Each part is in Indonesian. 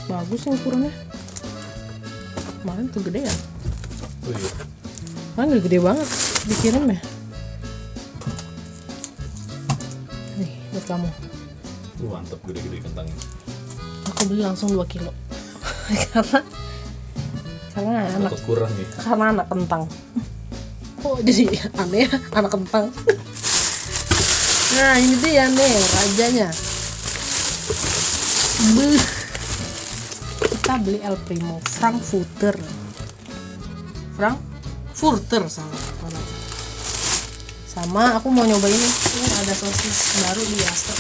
Bagus yang ukurannya. Kemarin tuh gede ya. Oh iya. Kemarin gede banget dikirim ya. Nih buat kamu. Mantap, gede-gede kentangnya. Aku beli langsung 2 kilo. karena anak Takut kurang nih. karena anak kentang. Kok jadi aneh ya, anak kentang. Nah ini dia nih wajahnya. Kita beli El Primo Frankfurter sama aku mau nyobain ini, ada sosis baru di Astra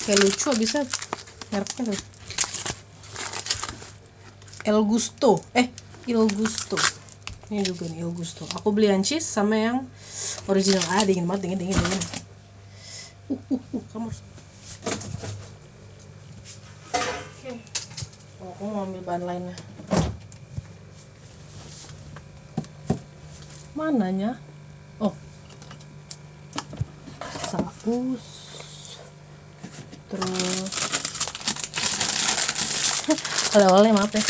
kayak lucu abisnya mereknya tuh Il Gusto ini juga nih Il Gusto. Aku beli yang cheese sama yang original. Dingin banget, dingin kamu harus. Aku mau ambil bahan lainnya. Mananya? Oh, saus. Terus awalnya maaf ya.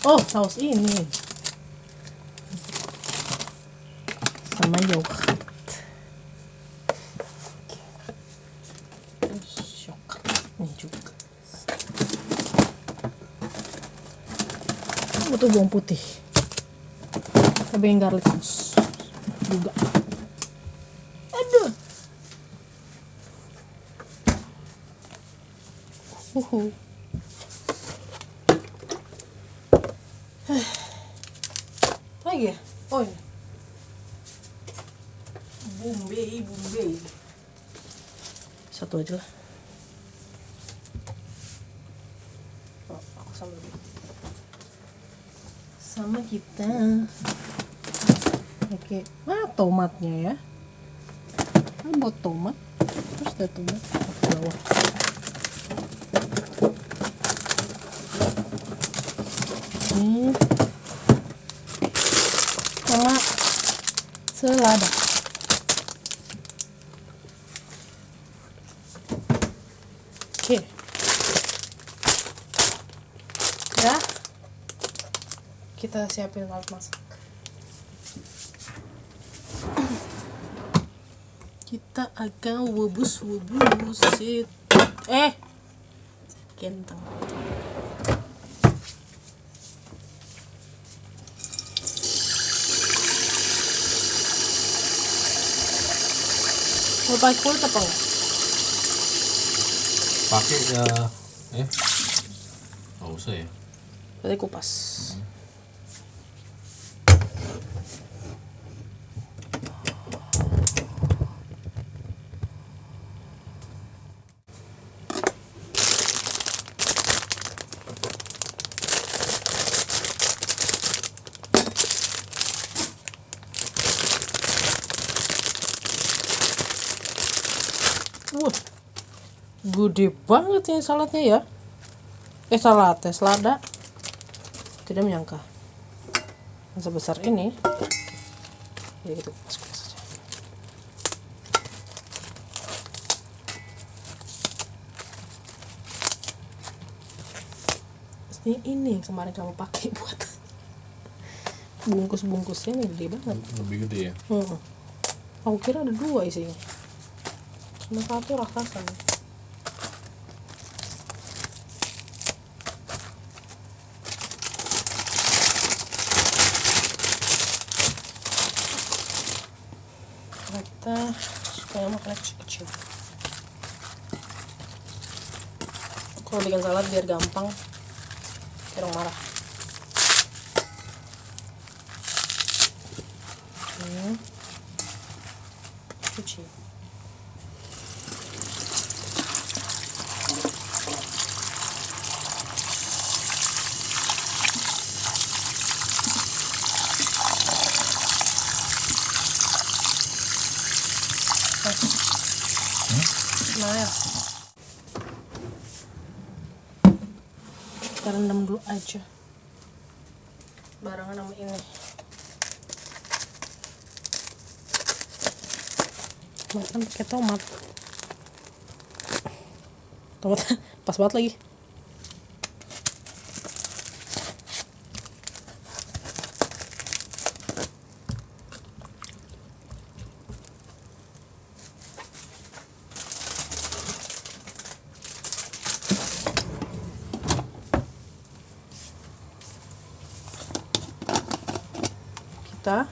Oh, saus ini. Sama yogurt. Terus yogurt ini juga. Butuh bawang putih, tapi yang garlic sauce juga. Aduh. Lagi ya? Oh ini Bombay. Satu aja lah. Aku sama kita. Oke, tomatnya ya. Buat tomat, terus ada tomat ke bawah. Ini sama selada. Oke. Ya. Kita siapin alat masak. Kita akan wubus kentang. Mau pakai kulit apa enggak? Pakai ya. Nggak usah ya. Berarti kupas. Wah, gede banget ini saladnya ya. Selada. Tidak menyangka yang sebesar ini. Ya gitu, masukkan saja. Pastinya ini yang kemarin kamu pakai buat bungkus-bungkusnya nih, gede banget. Lebih gede ya. Aku kira ada 2 isinya. Cuma 1 raksasa. Kita supaya makannya kecil-kecil. Kalau bikin salad biar gampang, biar orang marah. Cuci. Nah ya. Kita rendam dulu aja barengan sama ini. Makan pakai tomat pas banget lagi. Kita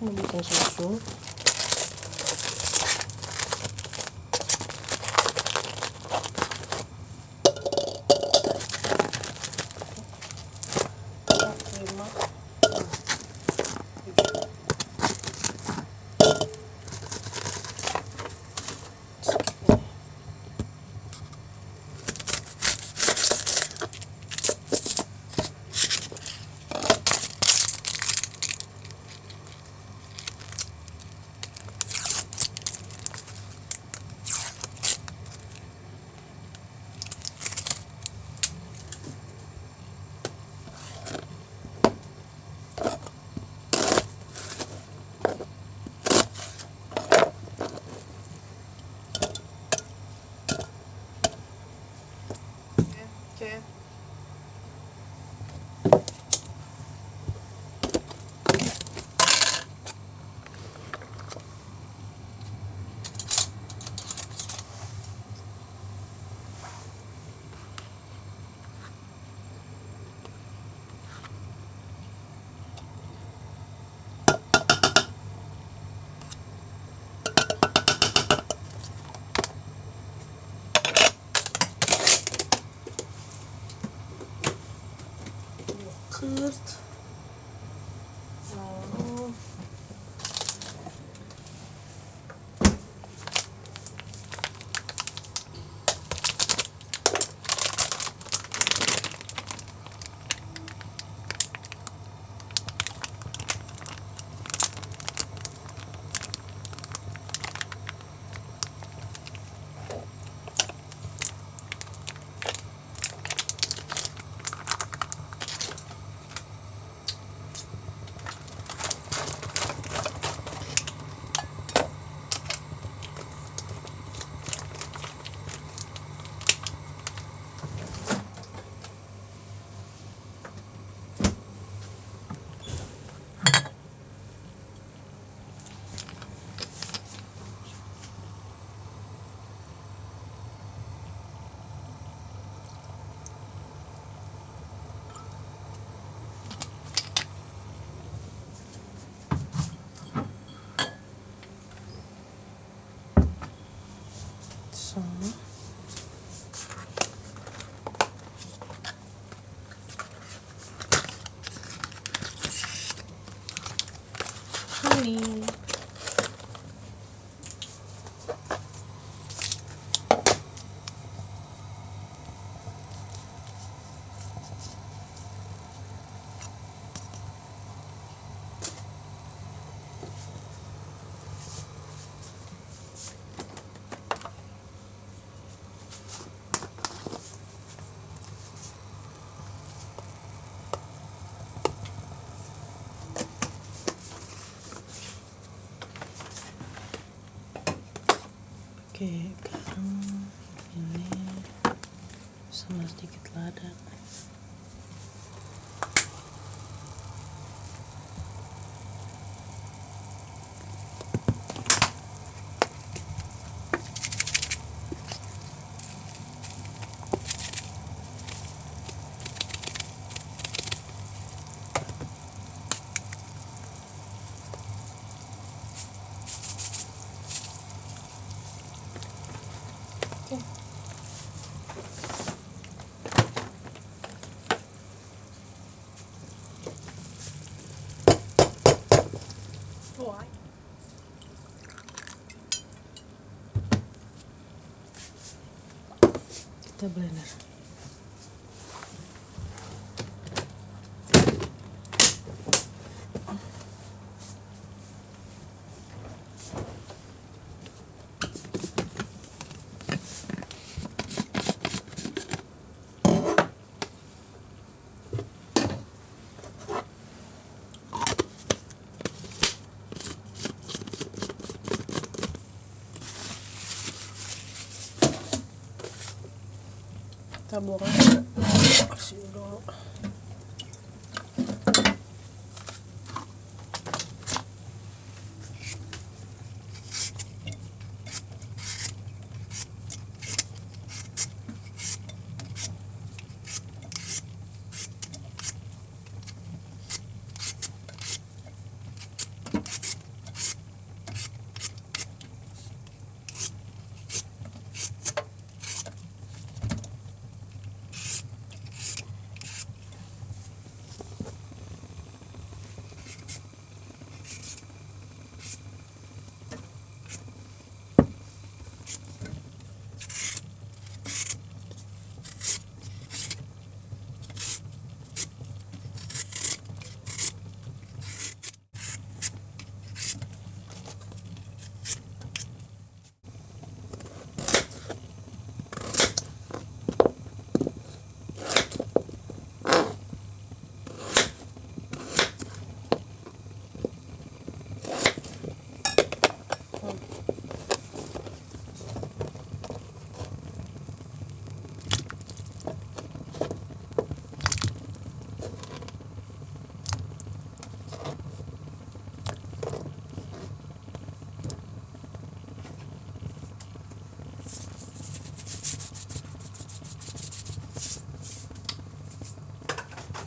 mau bikin susu. Oke. Yogurt. Lalu sama honey. Oke, garam ini sama sedikit lada. Kita blender. Taburnya kasih dulu.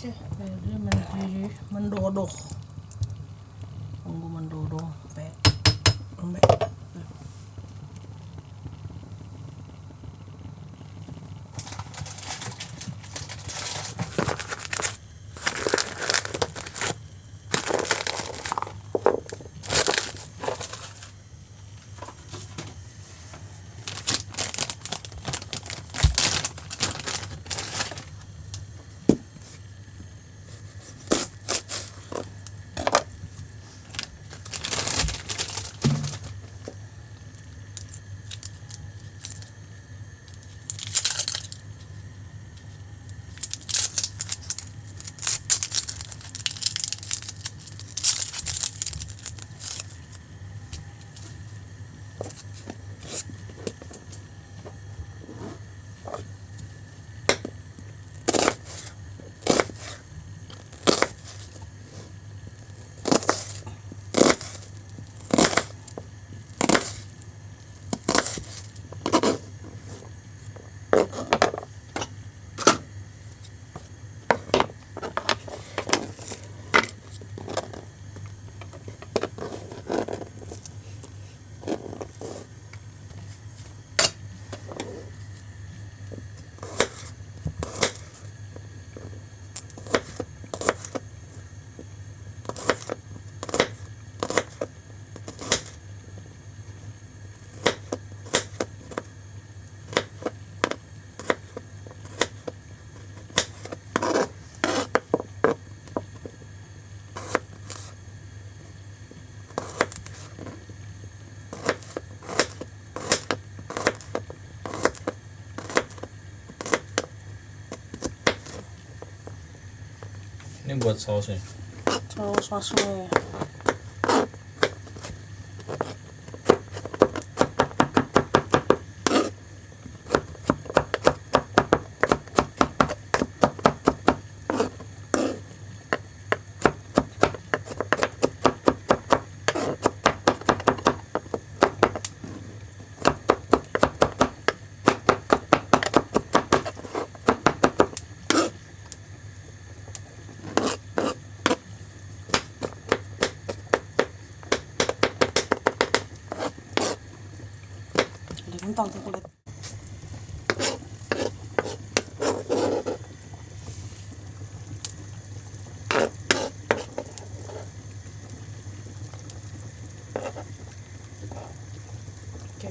Jadi mendodok, tunggu mendodok sampai lembek. Ini buat sausnya. Saus masuknya. Kentang tuh kulit. Oke.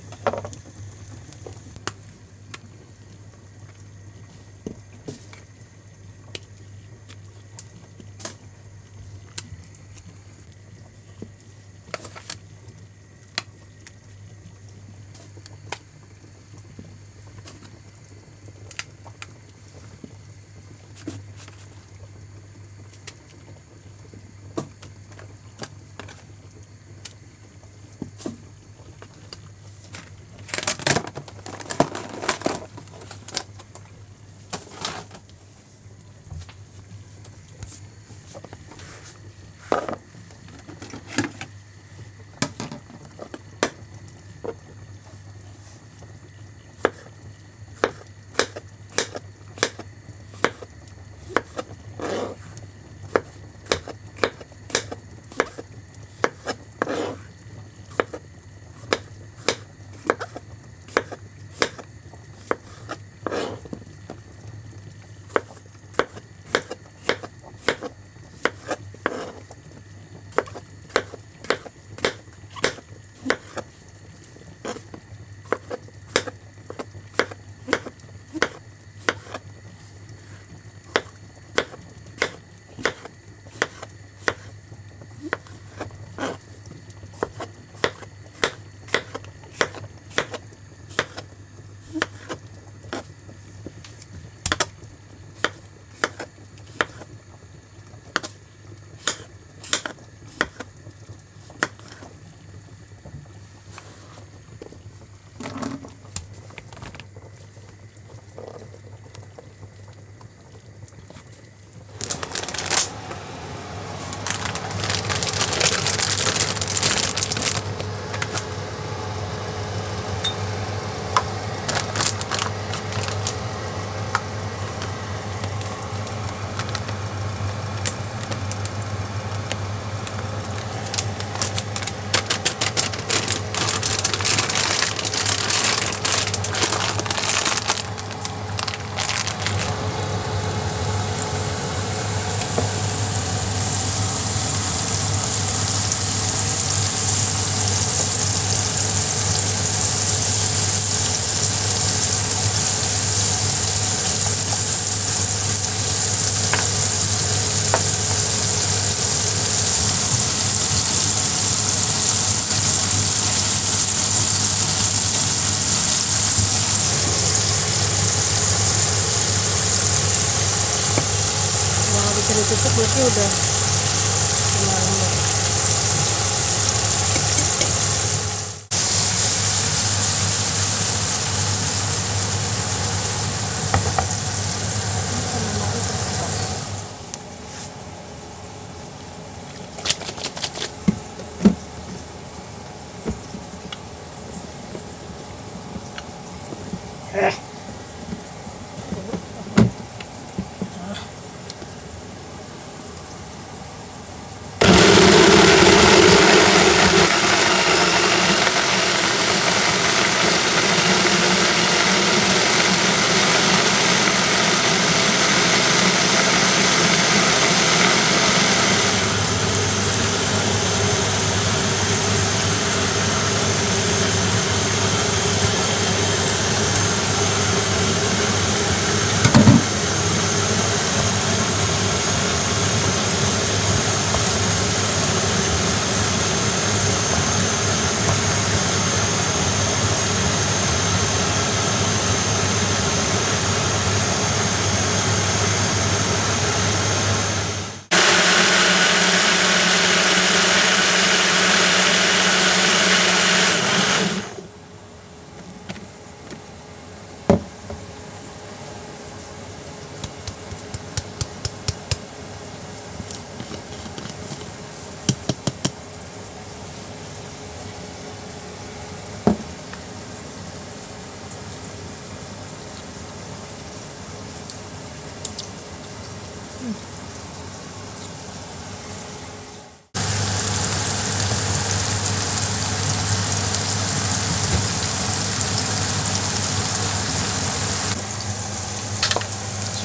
cukup berarti udah lumayan.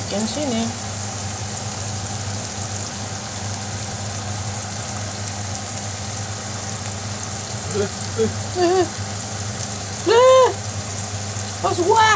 Chicken sini. Pas gua.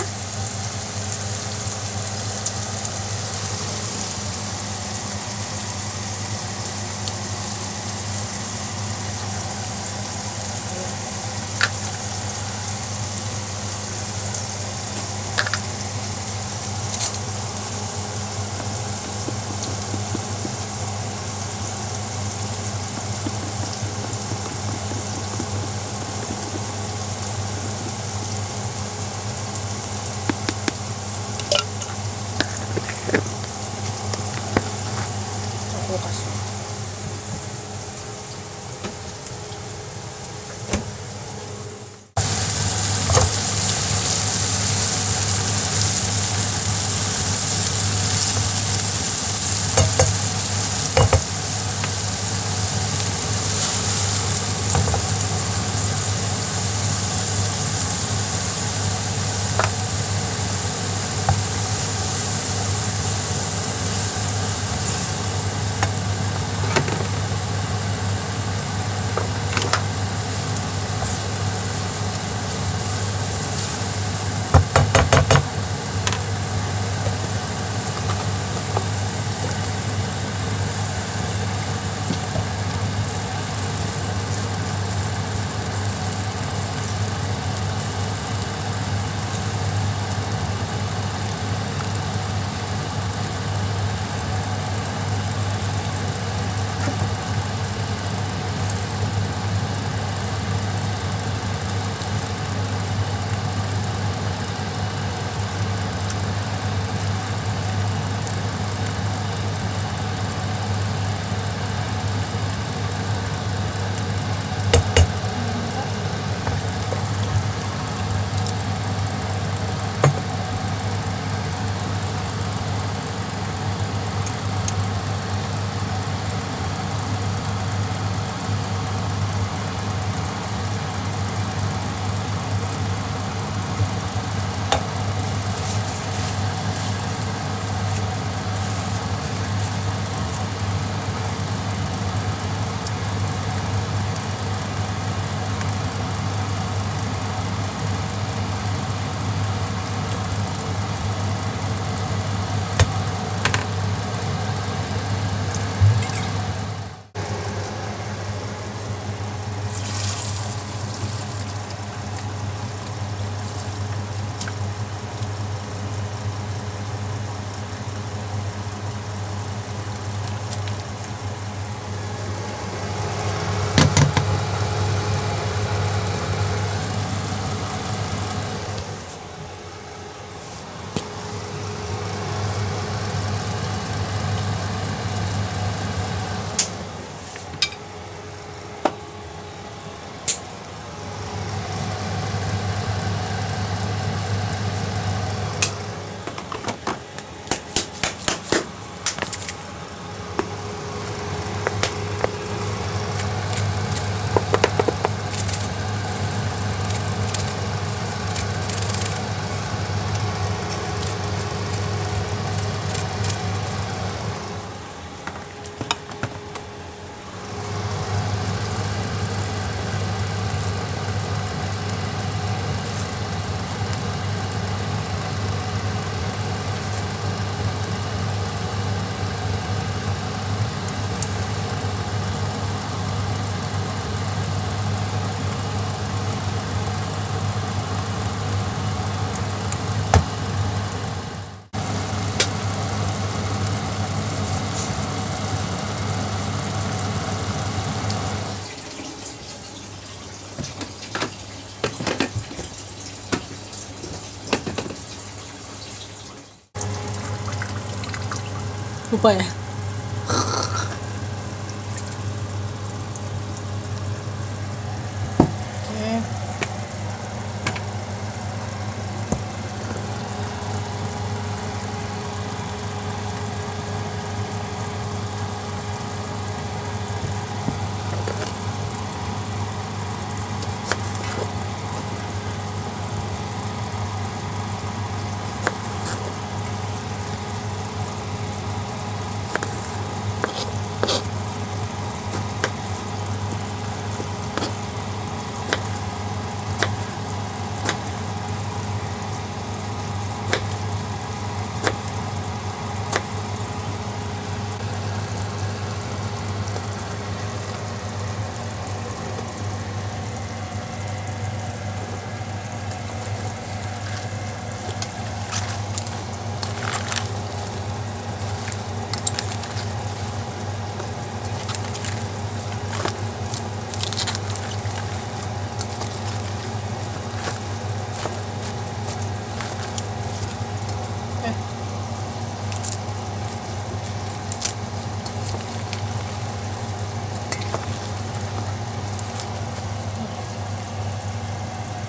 Lupa ya. Oke.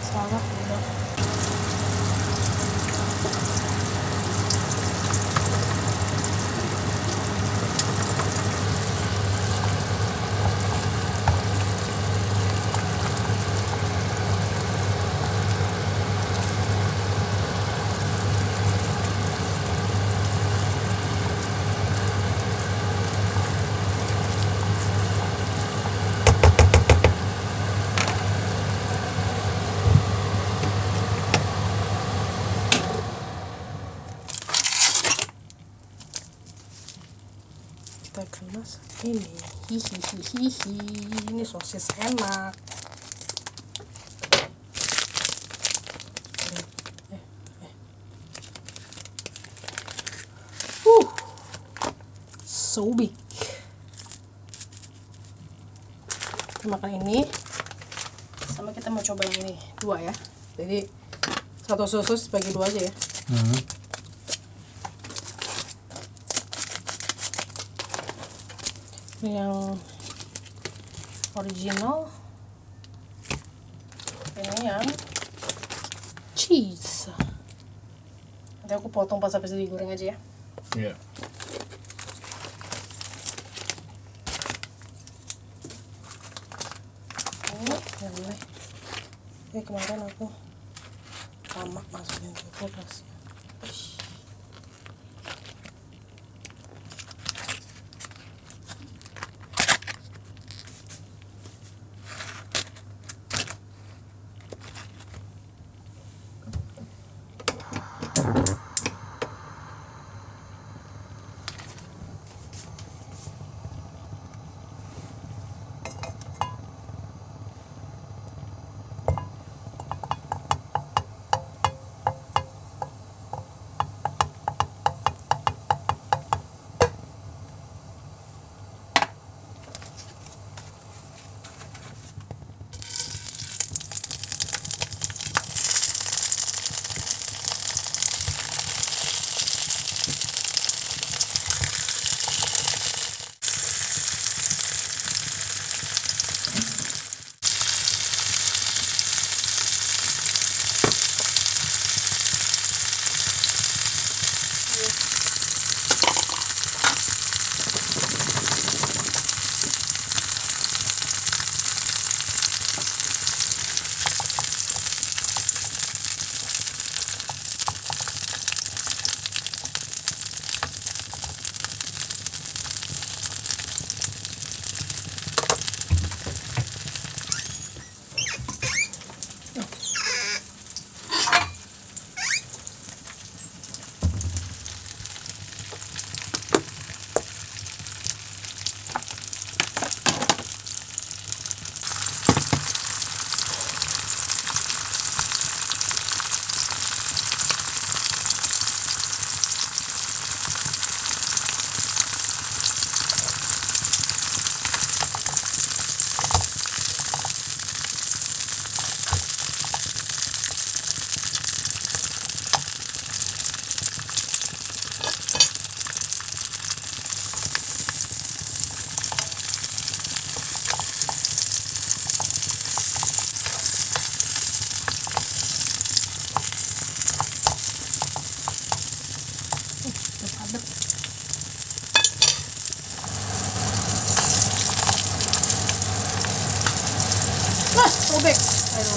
Salah udah. Kita akan masak ini. Hihihihi, ini sosis enak. So big. Kita makan ini sama kita mau coba yang ini, 2 ya. Jadi satu sosis bagi 2 aja ya. Ini yang original, ini yang cheese. Nanti aku potong pas habis digoreng aja ya. Iya. Boleh. Ya kemarin aku lama masukin ke kulkas.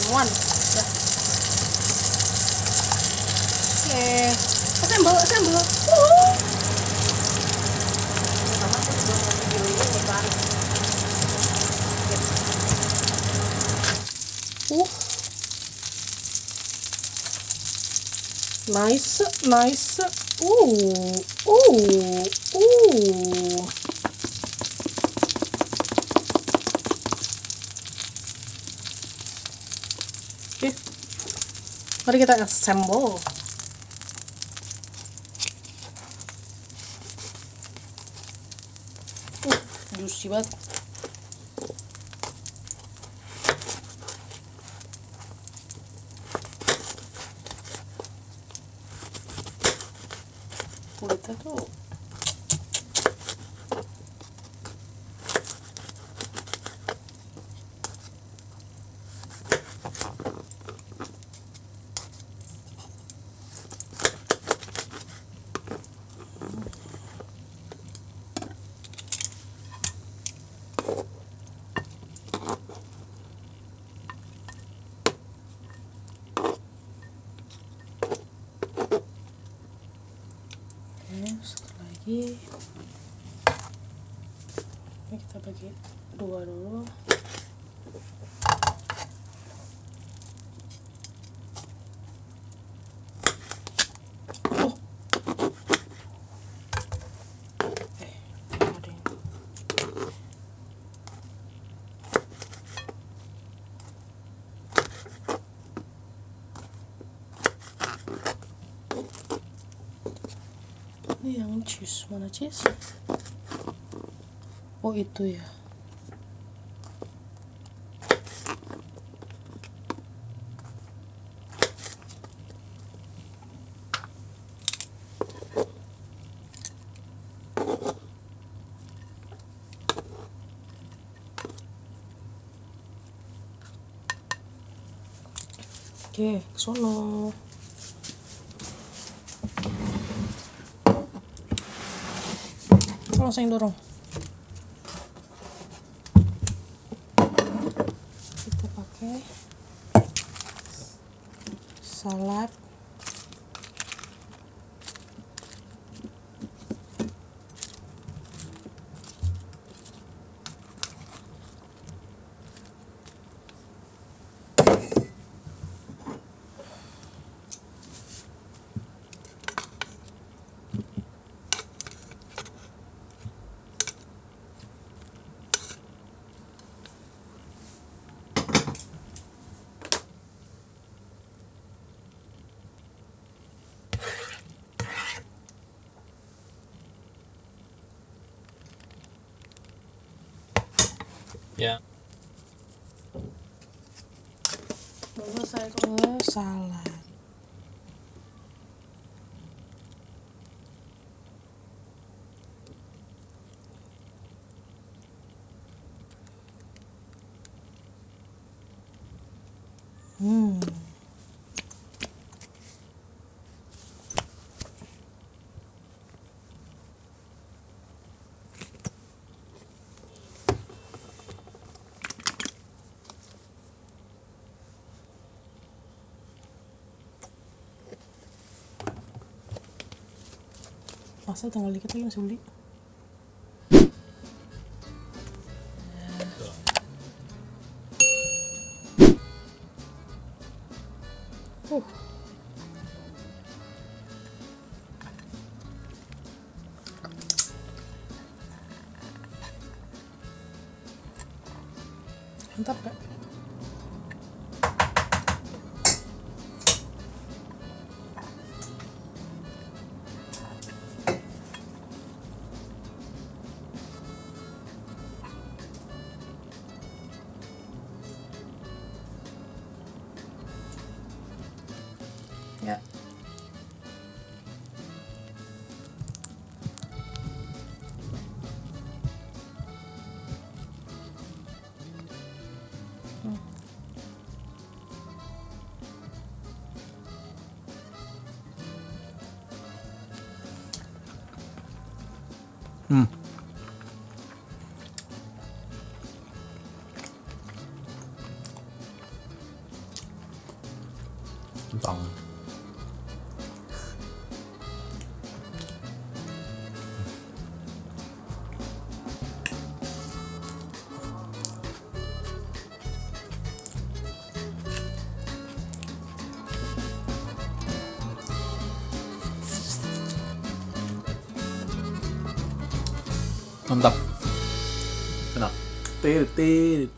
one. Dah. Oke. Assemble. Pertama aku juga mau video ini bukan. Nice. Oke. Mari kita assemble. Juicy banget. Kulitnya tuh satu lagi. Ini kita bagi dua dulu. Ada yang ini yang cheese, mana cheese? Oh itu ya. Oke, kesono. Langsung dorong. Kita pakai salad. Ya. Baru saya ke salad. Masa tinggal dikit lagi masih beli. Mantap gak? Ya. Kentang. Mantap. Enak. Tit tit.